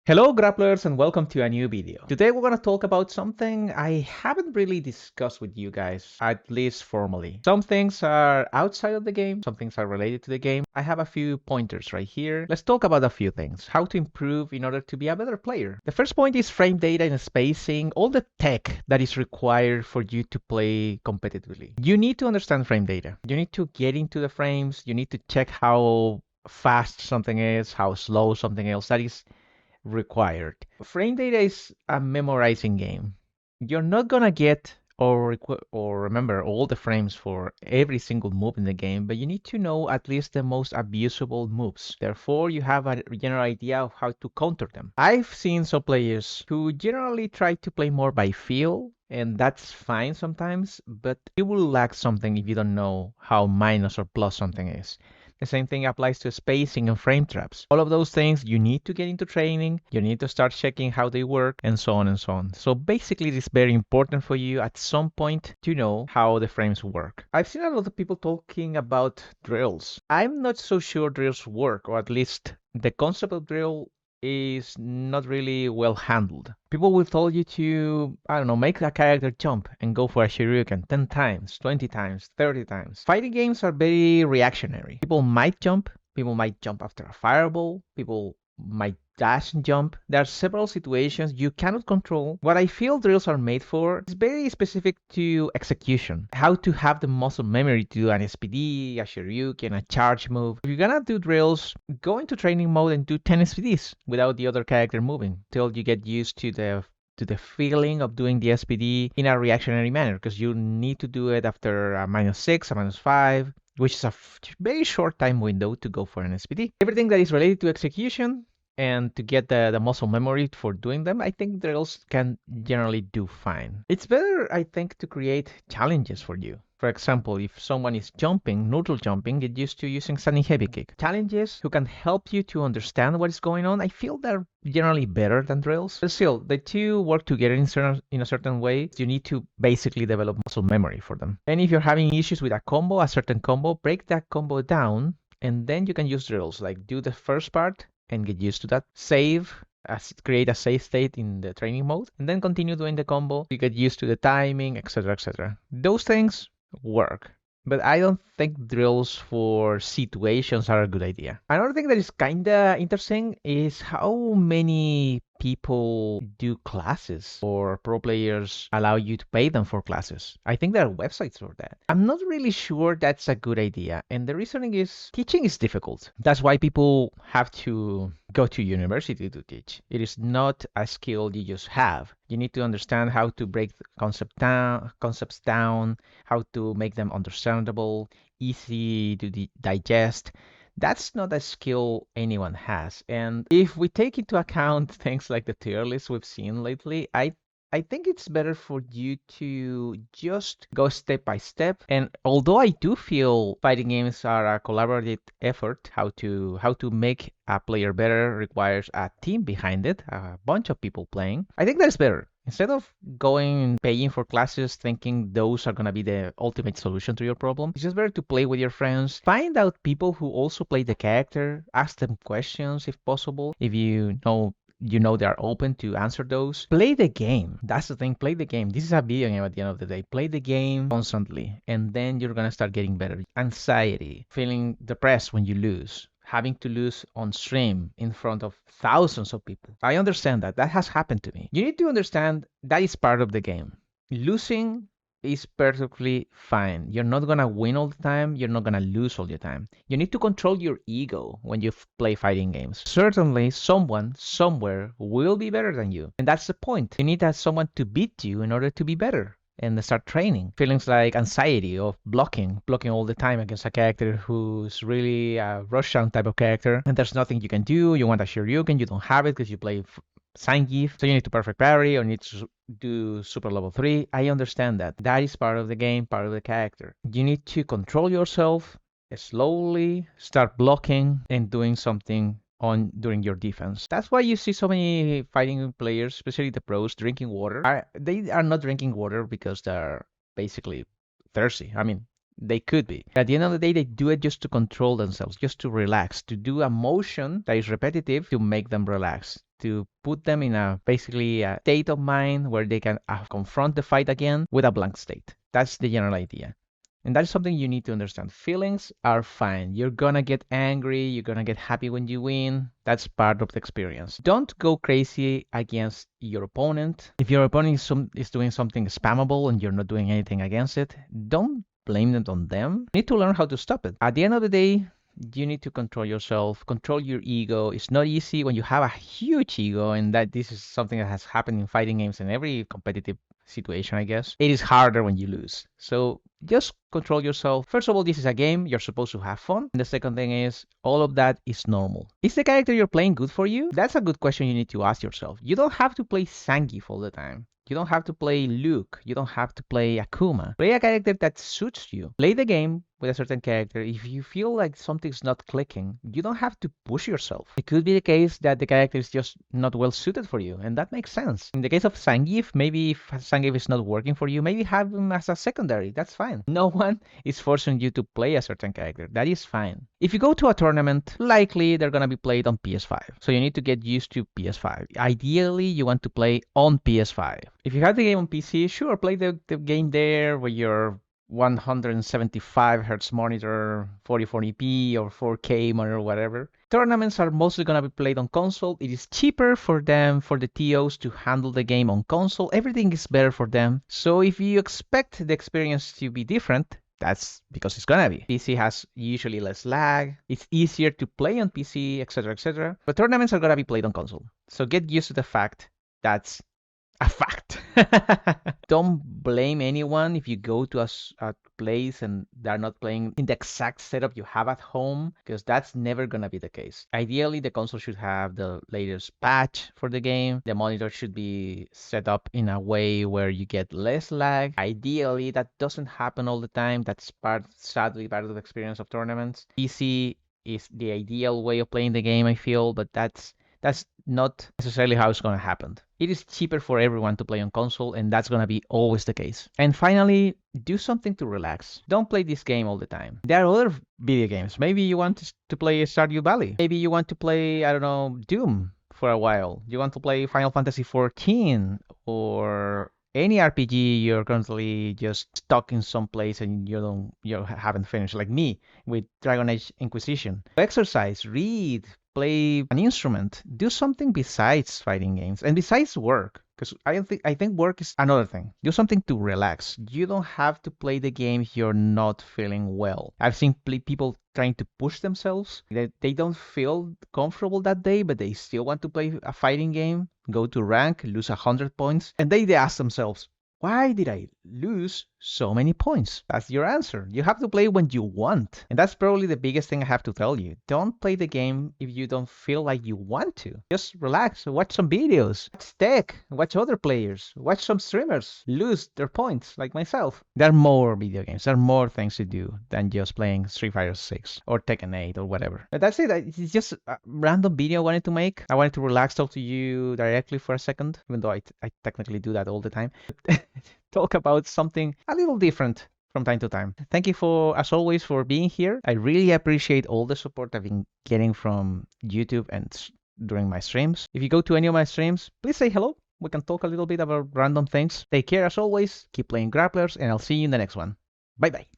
Hello grapplers and welcome to a new video. Today we're going to talk about something I haven't really discussed with you guys, at least formally. Some things are outside of the game, some things are related to the game. I have a few pointers right here. Let's talk about a few things. How to improve in order to be a better player. The first point is frame data and spacing, all the tech that is required for you to play competitively. You need to understand frame data. You need to get into the frames. You need to check how fast something is, how slow something else. That is required. Frame data is a memorizing game. You're not gonna get or remember all the frames for every single move in the game, but you need to know at least the most abusable moves. Therefore, you have a general idea of how to counter them. I've seen some players who generally try to play more by feel, and that's fine sometimes, but you will lack something if you don't know how minus or plus something is. The same thing applies to spacing and frame traps. All of those things you need to get into training, you need to start checking how they work, and so on and so on. So basically, it is very important for you at some point to know how the frames work. I've seen a lot of people talking about drills. I'm not so sure drills work, or at least the concept of drill is not really well handled. People will tell you to, I don't know, make a character jump and go for a Shoryuken 10 times, 20 times, 30 times. Fighting games are very reactionary. People might jump after a fireball, people might dash and jump. There are several situations you cannot control. What I feel drills are made for is very specific to execution. How to have the muscle memory to do an SPD, a Shoryuken, a charge move. If you're gonna do drills, go into training mode and do 10 SPDs without the other character moving till you get used to the feeling of doing the SPD in a reactionary manner, because you need to do it after a -6, a -5, which is a very short time window to go for an SPD. Everything that is related to execution and to get the muscle memory for doing them, I think drills can generally do fine. It's better, I think, to create challenges for you. For example, if someone is jumping, neutral jumping, get used to using standing heavy kick. Challenges who can help you to understand what is going on, I feel they're generally better than drills. But still, the two work together in a certain way. You need to basically develop muscle memory for them. And if you're having issues with a certain combo, break that combo down, and then you can use drills. Like do the first part and get used to that. Create a save state in the training mode, and then continue doing the combo. You get used to the timing, etc., etc. Those things work, but I don't think drills for situations are a good idea. Another thing that is kinda interesting is how many people do classes, or pro players allow you to pay them for classes. I think there are websites for that. I'm not really sure that's a good idea, and the reasoning is teaching is difficult. That's why people have to go to university to teach. It is not a skill you just have. You need to understand how to break the concepts down, how to make them understandable, easy to digest. That's not a skill anyone has. And if we take into account things like the tier list we've seen lately, I think it's better for you to just go step by step. And although I do feel fighting games are a collaborative effort, how to make a player better requires a team behind it, a bunch of people playing. I think that's better. Instead of going and paying for classes thinking those are going to be the ultimate solution to your problem, it's just better to play with your friends. Find out people who also play the character, ask them questions if possible. If you know they are open to answer those. Play the game. That's the thing. Play the game. This is a video game at the end of the day. Play the game constantly, and then you're going to start getting better. Anxiety, feeling depressed when you lose, having to lose on stream in front of thousands of people. I understand that. That has happened to me. You need to understand that is part of the game. Losing is perfectly fine. You're not gonna win all the time. You're not gonna lose all the time. You need to control your ego when you play fighting games. Certainly, someone somewhere will be better than you, and that's the point. You need someone to beat you in order to be better and start training. Feelings like anxiety of blocking all the time against a character who's really a Roshan type of character, and there's nothing you can do. You want a Shoryuken, you don't have it because you play Zangief, so you need to perfect parry or need to do super level 3. I understand that. That is part of the game, part of the character. You need to control yourself, slowly start blocking and doing something on during your defense. That's why you see so many fighting players, especially the pros, drinking water. They are not drinking water because they're basically thirsty. I mean, they could be. At the end of the day, they do it just to control themselves, just to relax, to do a motion that is repetitive to make them relax. to put them in a basically a state of mind where they can confront the fight again with a blank state. That's the general idea. And that is something you need to understand. Feelings are fine. You're gonna get angry, you're gonna get happy when you win. That's part of the experience. Don't go crazy against your opponent. If your opponent is doing something spammable and you're not doing anything against it, don't blame it on them. You need to learn how to stop it. At the end of the day, you need to control yourself, control your ego. It's not easy when you have a huge ego, and that this is something that has happened in fighting games in every competitive situation, I guess. It is harder when you lose. So just control yourself. First of all, this is a game. You're supposed to have fun. And the second thing is, all of that is normal. Is the character you're playing good for you? That's a good question you need to ask yourself. You don't have to play Zangief all the time. You don't have to play Luke. You don't have to play Akuma. Play a character that suits you. Play the game with a certain character. If you feel like something's not clicking, you don't have to push yourself. It could be the case that the character is just not well suited for you, and that makes sense. In the case of Zangief, maybe if Zangief is not working for you, maybe have him as a secondary. That's fine. No one is forcing you to play a certain character. That is fine. If you go to a tournament, likely they're gonna be played on PS5. So you need to get used to PS5. Ideally, you want to play on PS5. If you have the game on PC, sure, play the game there with your 175 hertz monitor, 4040p or 4K monitor, whatever. Tournaments are mostly going to be played on console. It is cheaper for them, for the TOs to handle the game on console. Everything is better for them. So if you expect the experience to be different, that's because it's gonna be. PC has usually less lag. It's easier to play on PC, etc., etc. But tournaments are gonna be played on console. So get used to the fact that's a fact. Don't blame anyone if you go to a place and they're not playing in the exact setup you have at home, because that's never gonna be the case. Ideally, the console should have the latest patch for the game. The monitor should be set up in a way where you get less lag. Ideally, that doesn't happen all the time. That's sadly part of the experience of tournaments. PC is the ideal way of playing the game, I feel, but that's not necessarily how it's going to happen. It is cheaper for everyone to play on console, and that's going to be always the case. And finally, do something to relax. Don't play this game all the time. There are other video games. Maybe you want to play Stardew Valley. Maybe you want to play, I don't know, Doom for a while. You want to play Final Fantasy XIV or any RPG you're currently just stuck in some place and you haven't finished, like me with Dragon Age Inquisition. Exercise, read, play an instrument, do something besides fighting games and besides work, because I think work is another thing. Do something to relax. You don't have to play the game if you're not feeling well. I've seen people trying to push themselves. They don't feel comfortable that day, but they still want to play a fighting game, go to rank, lose 100 points, and they ask themselves, why did I lose so many points? That's your answer. You have to play when you want. And that's probably the biggest thing I have to tell you. Don't play the game if you don't feel like you want to. Just relax, watch some videos, watch tech, watch other players, watch some streamers lose their points like myself. There are more video games. There are more things to do than just playing Street Fighter 6 or Tekken 8 or whatever. But that's it. It's just a random video I wanted to make. I wanted to relax, talk to you directly for a second, even though I technically do that all the time. Talk about something a little different from time to time. Thank you as always, for being here. I really appreciate all the support I've been getting from YouTube and during my streams. If you go to any of my streams, please say hello. We can talk a little bit about random things. Take care as always. Keep playing Grapplers, and I'll see you in the next one. Bye bye.